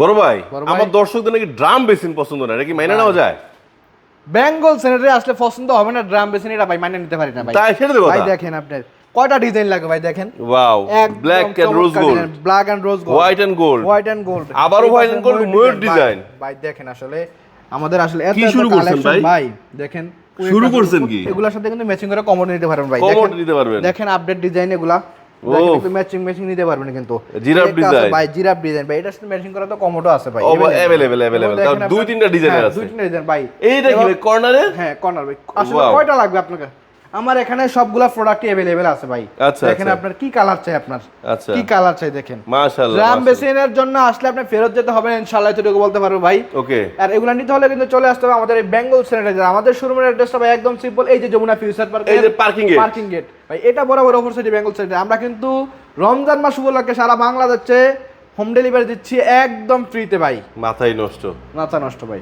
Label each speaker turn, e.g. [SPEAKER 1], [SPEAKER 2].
[SPEAKER 1] বড় ভাই আমার দর্শকদের নাকি ড্রাম বেসিন পছন্দ না, নাকি মাইনে নেওয়া যায়?
[SPEAKER 2] বেঙ্গল সেনেটে আসলে পছন্দ হবে না ড্রাম বেসিন, এটা ভাই মাইনে নিতে পারি না ভাই।
[SPEAKER 1] তাই সেটা তো
[SPEAKER 2] ভাই
[SPEAKER 1] কথা।
[SPEAKER 2] দেখেন আপনার কয়টা ডিজাইন লাগে ভাই, দেখেন
[SPEAKER 1] wow, black and rose gold,
[SPEAKER 2] black and rose gold,
[SPEAKER 1] white and gold,
[SPEAKER 2] white and gold,
[SPEAKER 1] আবারও হোয়াইট এন্ড গোল্ড, ময়ূর ডিজাইন।
[SPEAKER 2] ভাই দেখেন আসলে আমাদের আসলে এত
[SPEAKER 1] কি
[SPEAKER 2] এত
[SPEAKER 1] শুরু করছেন
[SPEAKER 2] কালেকশন
[SPEAKER 1] ভাই?
[SPEAKER 2] ভাই, দেখেন
[SPEAKER 1] শুরু করছেন কি?
[SPEAKER 2] এগুলোর সাথে কিন্তু ম্যাচিং করে কমোড নিতে পারবেন ভাই,
[SPEAKER 1] কমোড নিতে পারবেন।
[SPEAKER 2] দেখেন আপডেট ডিজাইন এগুলা,
[SPEAKER 1] ও
[SPEAKER 2] দেখেন একটু ম্যাচিং নিতে পারবেন কিন্তু
[SPEAKER 1] জিরাফ
[SPEAKER 2] একটা আছে
[SPEAKER 1] ডিজাইন
[SPEAKER 2] ভাই, জিরাফ ডিজাইন ভাই, এটার সাথে ম্যাচিং করা তো কমোডও আছে ভাই,
[SPEAKER 1] অ্যাভেলেবল তাও দুই তিনটা ডিজাইনের আছে।
[SPEAKER 2] দুই তিনটা ডিজাইন ভাই।
[SPEAKER 1] এইটা কি ভাই কর্নারে?
[SPEAKER 2] হ্যাঁ কর্নার ভাই, আসলে
[SPEAKER 1] Wow.
[SPEAKER 2] কয়টা লাগবে আপনাকে? আমার এখানে সবগুলা প্রোডাক্টই अवेलेबल আছে ভাই।
[SPEAKER 1] আচ্ছা,
[SPEAKER 2] দেখেন
[SPEAKER 1] আচ্ছা।
[SPEAKER 2] আপনার কি কালার চাই, আপনার
[SPEAKER 1] আচ্ছা।
[SPEAKER 2] কি কালার চাই দেখেন।
[SPEAKER 1] মাশাআল্লাহ।
[SPEAKER 2] ড্রাম বেসিনের জন্য আসলে আপনি ফেরত যেতে হবে না ইনশাআল্লাহ, এতটুকু বলতে পারবো ভাই।
[SPEAKER 1] ওকে।
[SPEAKER 2] আর এগুলা নিতে হলে কিন্তু চলে আসতে হবে আমাদের এই বেঙ্গল স্যানিটাইজার। আমাদের শোরুমের অ্যাড্রেসটা ভাই একদম সিম্পল, এই যে যমুনা ফিউচার পার্ক,
[SPEAKER 1] এই যে পার্কিং গেট।
[SPEAKER 2] পার্কিং গেট ভাই, এটা বরাবর অফার সাইডে বেঙ্গল স্যানিটাইজার। আমরা কিন্তু রমজান মাস উপলক্ষে সারা বাংলাদেশে হোম ডেলিভারি দিচ্ছি একদম ফ্রিতে ভাই,
[SPEAKER 1] মাথায় নষ্ট।
[SPEAKER 2] মাথা নষ্ট ভাই।